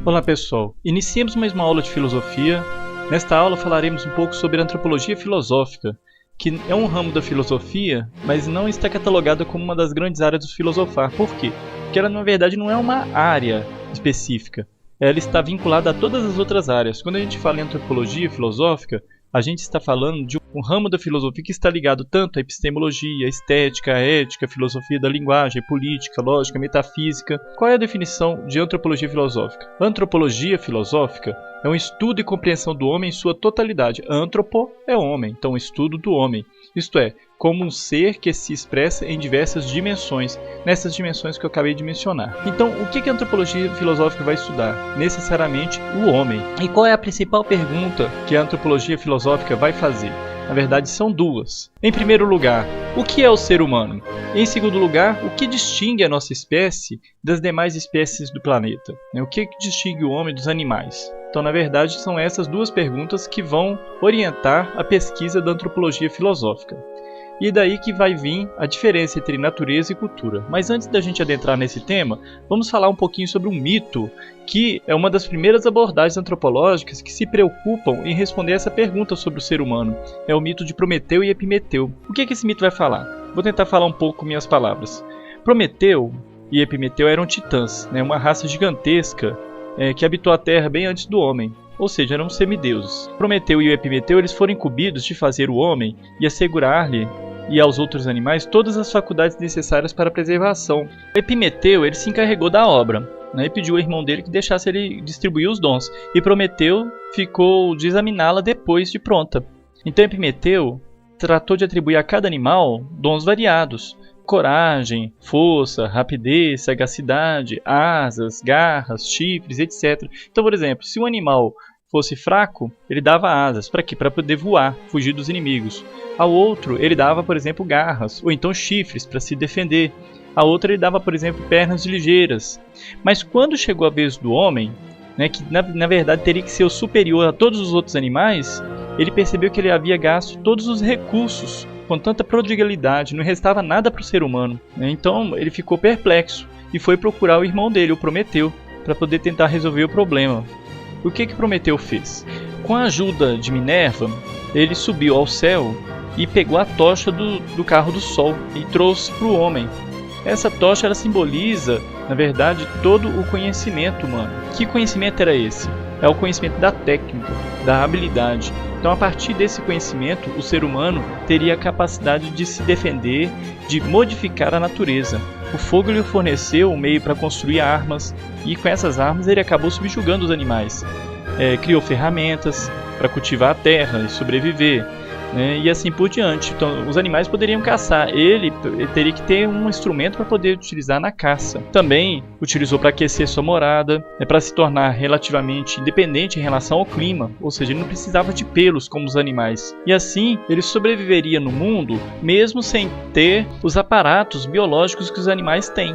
Olá pessoal, iniciemos mais uma aula de filosofia. Nesta aula falaremos um pouco sobre a antropologia filosófica, que é um ramo da filosofia, mas não está catalogada como uma das grandes áreas do filosofar. Por quê? Porque ela na verdade não é uma área específica, ela está vinculada a todas as outras áreas. Quando a gente fala em antropologia filosófica, a gente está falando de um ramo da filosofia que está ligado tanto à epistemologia, à estética, à ética, à filosofia da linguagem, à política, à lógica, à metafísica. Qual é a definição de antropologia filosófica? Antropologia filosófica é um estudo e compreensão do homem em sua totalidade. Antropo é homem, então um estudo do homem. Isto é, como um ser que se expressa em diversas dimensões, nessas dimensões que eu acabei de mencionar. Então, o que a antropologia filosófica vai estudar? Necessariamente o homem. E qual é a principal pergunta que a antropologia filosófica vai fazer? Na verdade, são duas. Em primeiro lugar, o que é o ser humano? Em segundo lugar, o que distingue a nossa espécie das demais espécies do planeta? O que distingue o homem dos animais? Então, na verdade, são essas duas perguntas que vão orientar a pesquisa da antropologia filosófica. E daí que vai vir a diferença entre natureza e cultura. Mas antes da gente adentrar nesse tema, vamos falar um pouquinho sobre um mito que é uma das primeiras abordagens antropológicas que se preocupam em responder essa pergunta sobre o ser humano. É o mito de Prometeu e Epimeteu. O que esse mito vai falar? Vou tentar falar um pouco com minhas palavras. Prometeu e Epimeteu eram titãs, uma raça gigantesca que habitou a Terra bem antes do homem. Ou seja, eram semideuses. Prometeu e Epimeteu eles foram incumbidos de fazer o homem e assegurar-lhe e aos outros animais todas as faculdades necessárias para a preservação. Epimeteu ele se encarregou da obra, e pediu ao irmão dele que deixasse ele distribuir os dons. E Prometeu ficou de examiná-la depois de pronta. Então Epimeteu tratou de atribuir a cada animal dons variados: coragem, força, rapidez, sagacidade, asas, garras, chifres, etc. Então, por exemplo, se um animal fosse fraco, ele dava asas. Para quê? Para poder voar, fugir dos inimigos. Ao outro, ele dava, por exemplo, garras, ou então chifres, para se defender. A outra, ele dava, por exemplo, pernas ligeiras. Mas quando chegou a vez do homem, que na verdade teria que ser o superior a todos os outros animais, ele percebeu que ele havia gasto todos os recursos com tanta prodigalidade, não restava nada para o ser humano. Então ele ficou perplexo e foi procurar o irmão dele, o Prometeu, para poder tentar resolver o problema. O que Prometeu fez? Com a ajuda de Minerva, ele subiu ao céu e pegou a tocha do carro do sol e trouxe para o homem. Essa tocha ela simboliza, na verdade, todo o conhecimento humano. Que conhecimento era esse? É o conhecimento da técnica, da habilidade. Então, a partir desse conhecimento, o ser humano teria a capacidade de se defender, de modificar a natureza. O fogo lhe forneceu um meio para construir armas, e com essas armas ele acabou subjugando os animais. Criou ferramentas para cultivar a terra e sobreviver, e assim por diante. Então, os animais poderiam caçar, ele teria que ter um instrumento para poder utilizar na caça. Também utilizou para aquecer sua morada, para se tornar relativamente independente em relação ao clima, ou seja, ele não precisava de pelos como os animais. E assim, ele sobreviveria no mundo mesmo sem ter os aparatos biológicos que os animais têm.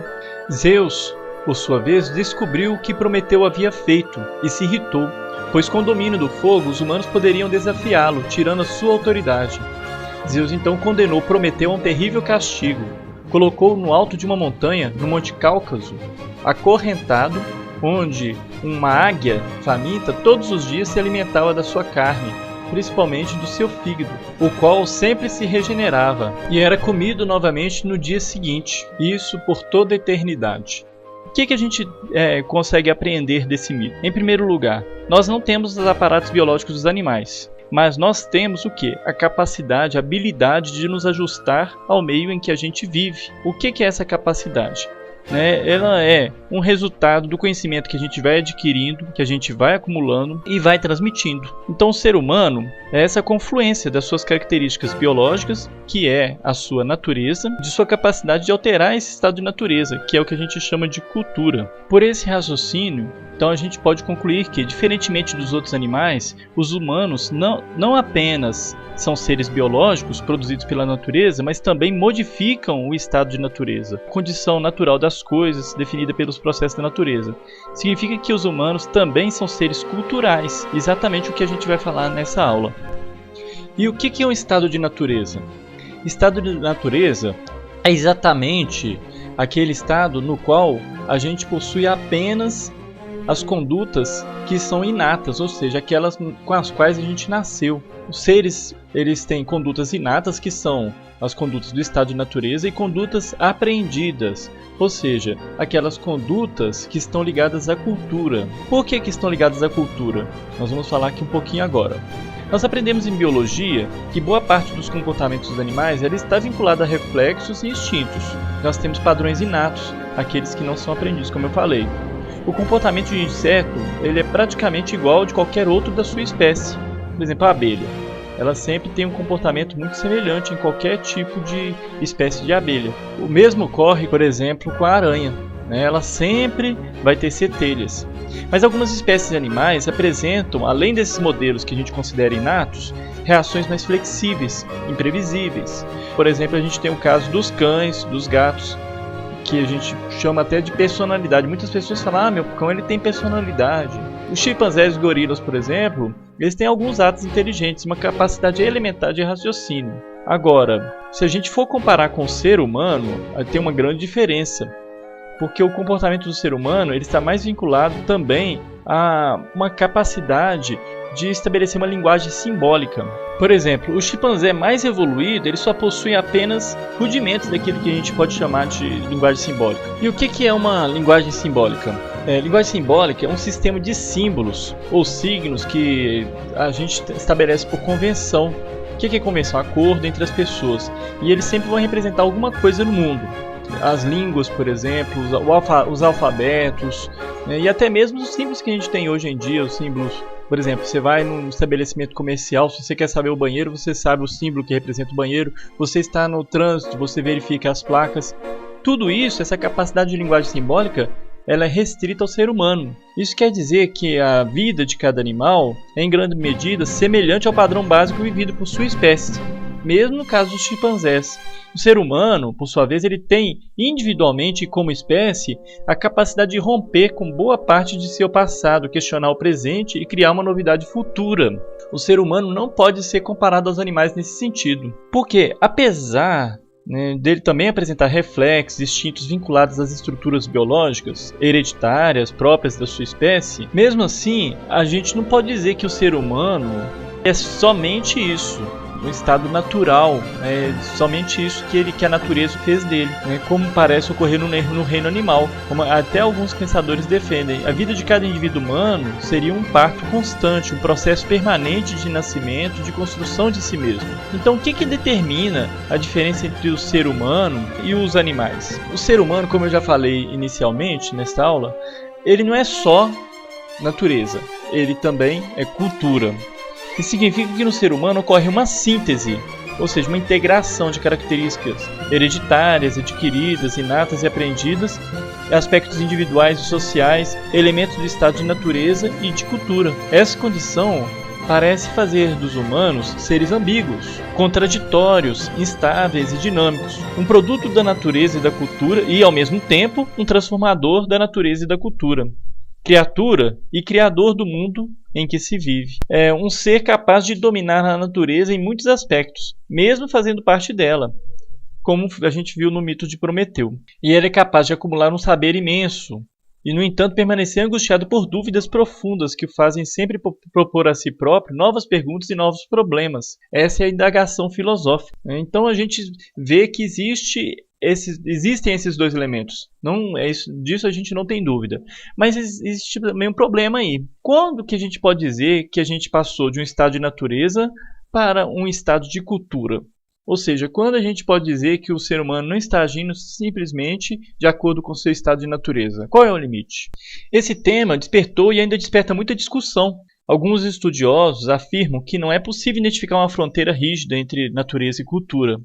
Zeus, por sua vez, descobriu o que Prometeu havia feito e se irritou, pois com o domínio do fogo, os humanos poderiam desafiá-lo, tirando a sua autoridade. Zeus então condenou Prometeu a um terrível castigo. Colocou-o no alto de uma montanha, no Monte Cáucaso, acorrentado, onde uma águia faminta todos os dias se alimentava da sua carne, principalmente do seu fígado, o qual sempre se regenerava e era comido novamente no dia seguinte, isso por toda a eternidade. O que a gente consegue aprender desse mito? Em primeiro lugar, nós não temos os aparatos biológicos dos animais, mas nós temos o quê? A capacidade, a habilidade de nos ajustar ao meio em que a gente vive. O que é essa capacidade? Ela é um resultado do conhecimento que a gente vai adquirindo, que a gente vai acumulando e vai transmitindo. Então o ser humano é essa confluência das suas características biológicas, que é a sua natureza, de sua capacidade de alterar esse estado de natureza, que é o que a gente chama de cultura. Por esse raciocínio, então a gente pode concluir que, diferentemente dos outros animais, os humanos não apenas são seres biológicos produzidos pela natureza, mas também modificam o estado de natureza, condição natural das coisas definida pelos processos da natureza. Significa que os humanos também são seres culturais, exatamente o que a gente vai falar nessa aula. E o que é um estado de natureza? Estado de natureza é exatamente aquele estado no qual a gente possui apenas as condutas que são inatas, ou seja, aquelas com as quais a gente nasceu. Os seres, eles têm condutas inatas, que são as condutas do estado de natureza, e condutas aprendidas, ou seja, aquelas condutas que estão ligadas à cultura. Por que estão ligadas à cultura? Nós vamos falar aqui um pouquinho agora. Nós aprendemos em biologia que boa parte dos comportamentos dos animais ela está vinculada a reflexos e instintos. Nós temos padrões inatos, aqueles que não são aprendidos, como eu falei. O comportamento de inseto ele é praticamente igual ao de qualquer outro da sua espécie. Por exemplo, a abelha. Ela sempre tem um comportamento muito semelhante em qualquer tipo de espécie de abelha. O mesmo ocorre, por exemplo, com a aranha. Ela sempre vai ter centelhas. Mas algumas espécies de animais apresentam, além desses modelos que a gente considera inatos, reações mais flexíveis, imprevisíveis. Por exemplo, a gente tem o caso dos cães, dos gatos, que a gente chama até de personalidade. Muitas pessoas falam, meu cão ele tem personalidade. Os chimpanzés e gorilas, por exemplo, eles têm alguns atos inteligentes, uma capacidade elementar de raciocínio. Agora, se a gente for comparar com o ser humano, tem uma grande diferença. Porque o comportamento do ser humano ele está mais vinculado também a uma capacidade de estabelecer uma linguagem simbólica. Por exemplo, o chimpanzé mais evoluído ele só possui apenas rudimentos daquilo que a gente pode chamar de linguagem simbólica. E o que é uma linguagem simbólica? Linguagem simbólica é um sistema de símbolos ou signos que a gente estabelece por convenção. O que é convenção? Acordo entre as pessoas. E eles sempre vão representar alguma coisa no mundo. As línguas, por exemplo, os alfabetos, e até mesmo os símbolos que a gente tem hoje em dia, os símbolos, por exemplo, você vai num estabelecimento comercial, se você quer saber o banheiro, você sabe o símbolo que representa o banheiro, você está no trânsito, você verifica as placas. Tudo isso, essa capacidade de linguagem simbólica, ela é restrita ao ser humano. Isso quer dizer que a vida de cada animal é em grande medida semelhante ao padrão básico vivido por sua espécie, mesmo no caso dos chimpanzés. O ser humano, por sua vez, ele tem individualmente e como espécie a capacidade de romper com boa parte de seu passado, questionar o presente e criar uma novidade futura. O ser humano não pode ser comparado aos animais nesse sentido. Porque, apesar dele também apresentar reflexos, instintos vinculados às estruturas biológicas, hereditárias, próprias da sua espécie, mesmo assim, a gente não pode dizer que o ser humano é somente isso. Um estado natural, somente isso que a natureza fez dele, como parece ocorrer no reino animal, como até alguns pensadores defendem. A vida de cada indivíduo humano seria um parto constante, um processo permanente de nascimento, de construção de si mesmo. Então, o que determina a diferença entre o ser humano e os animais? O ser humano, como eu já falei inicialmente nesta aula, ele não é só natureza, ele também é cultura. Isso significa que no ser humano ocorre uma síntese, ou seja, uma integração de características hereditárias, adquiridas, inatas e aprendidas, aspectos individuais e sociais, elementos do estado de natureza e de cultura. Essa condição parece fazer dos humanos seres ambíguos, contraditórios, instáveis e dinâmicos, um produto da natureza e da cultura e, ao mesmo tempo, um transformador da natureza e da cultura. Criatura e criador do mundo em que se vive. É um ser capaz de dominar a natureza em muitos aspectos, mesmo fazendo parte dela, como a gente viu no mito de Prometeu. E ele é capaz de acumular um saber imenso, e no entanto permanecer angustiado por dúvidas profundas que o fazem sempre propor a si próprio novas perguntas e novos problemas. Essa é a indagação filosófica. Então a gente vê que existem esses dois elementos. Não é isso, disso a gente não tem dúvida. Mas existe também um problema aí. Quando que a gente pode dizer que a gente passou de um estado de natureza para um estado de cultura? Ou seja, quando a gente pode dizer que o ser humano não está agindo simplesmente de acordo com seu estado de natureza? Qual é o limite? Esse tema despertou e ainda desperta muita discussão. Alguns estudiosos afirmam que não é possível identificar uma fronteira rígida entre natureza e cultura.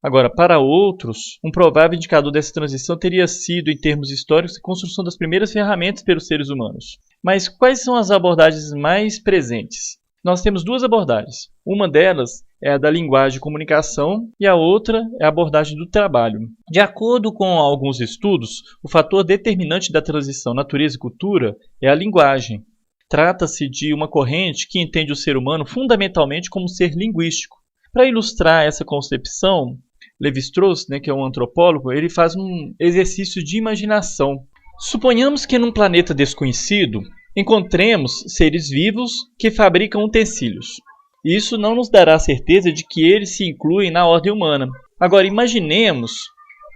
Agora, para outros, um provável indicador dessa transição teria sido, em termos históricos, a construção das primeiras ferramentas pelos seres humanos. Mas quais são as abordagens mais presentes? Nós temos duas abordagens. Uma delas é a da linguagem e comunicação e a outra é a abordagem do trabalho. De acordo com alguns estudos, o fator determinante da transição natureza e cultura é a linguagem. Trata-se de uma corrente que entende o ser humano fundamentalmente como um ser linguístico. Para ilustrar essa concepção, Lévi-Strauss, que é um antropólogo, ele faz um exercício de imaginação. Suponhamos que num planeta desconhecido encontremos seres vivos que fabricam utensílios. Isso não nos dará certeza de que eles se incluem na ordem humana. Agora, imaginemos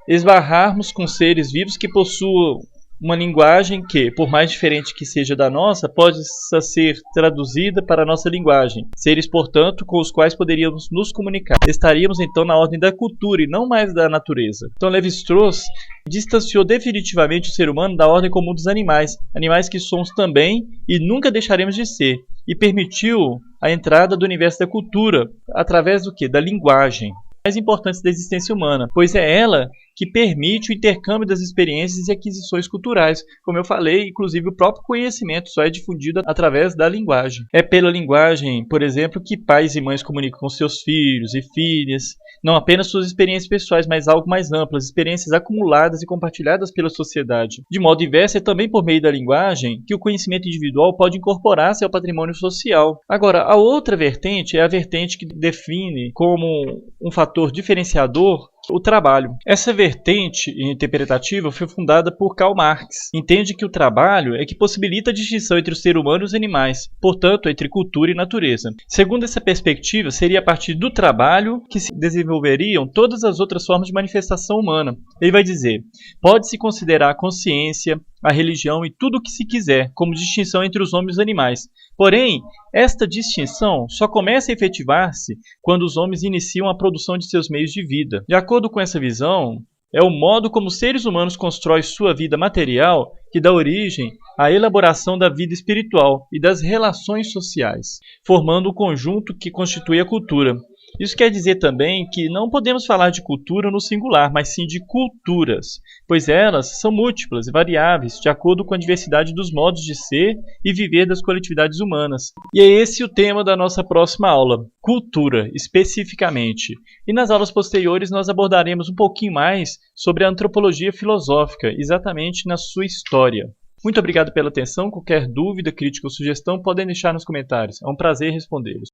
esbarrarmos com seres vivos que possuam uma linguagem que, por mais diferente que seja da nossa, pode ser traduzida para a nossa linguagem. Seres, portanto, com os quais poderíamos nos comunicar. Estaríamos então na ordem da cultura e não mais da natureza. Então, Lévi-Strauss distanciou definitivamente o ser humano da ordem comum dos animais, animais que somos também e nunca deixaremos de ser, e permitiu a entrada do universo da cultura através do quê? Da linguagem. Mais importantes da existência humana, pois é ela que permite o intercâmbio das experiências e aquisições culturais. Como eu falei, inclusive o próprio conhecimento só é difundido através da linguagem. É pela linguagem, por exemplo, que pais e mães comunicam com seus filhos e filhas, não apenas suas experiências pessoais, mas algo mais amplo, as experiências acumuladas e compartilhadas pela sociedade. De modo inverso, é também por meio da linguagem que o conhecimento individual pode incorporar-se ao patrimônio social. Agora, a outra vertente é a vertente que define como um fator diferenciador o trabalho. Essa vertente interpretativa foi fundada por Karl Marx. Entende que o trabalho é que possibilita a distinção entre o ser humano e os animais, portanto, entre cultura e natureza. Segundo essa perspectiva, seria a partir do trabalho que se desenvolveriam todas as outras formas de manifestação humana. Ele vai dizer: pode-se considerar a consciência, a religião e tudo o que se quiser como distinção entre os homens e os animais. Porém, esta distinção só começa a efetivar-se quando os homens iniciam a produção de seus meios de vida. De acordo com essa visão, é o modo como os seres humanos constroem sua vida material que dá origem à elaboração da vida espiritual e das relações sociais, formando o conjunto que constitui a cultura. Isso quer dizer também que não podemos falar de cultura no singular, mas sim de culturas, pois elas são múltiplas e variáveis de acordo com a diversidade dos modos de ser e viver das coletividades humanas. E é esse o tema da nossa próxima aula, cultura, especificamente. E nas aulas posteriores nós abordaremos um pouquinho mais sobre a antropologia filosófica, exatamente na sua história. Muito obrigado pela atenção. Qualquer dúvida, crítica ou sugestão podem deixar nos comentários. É um prazer respondê-los.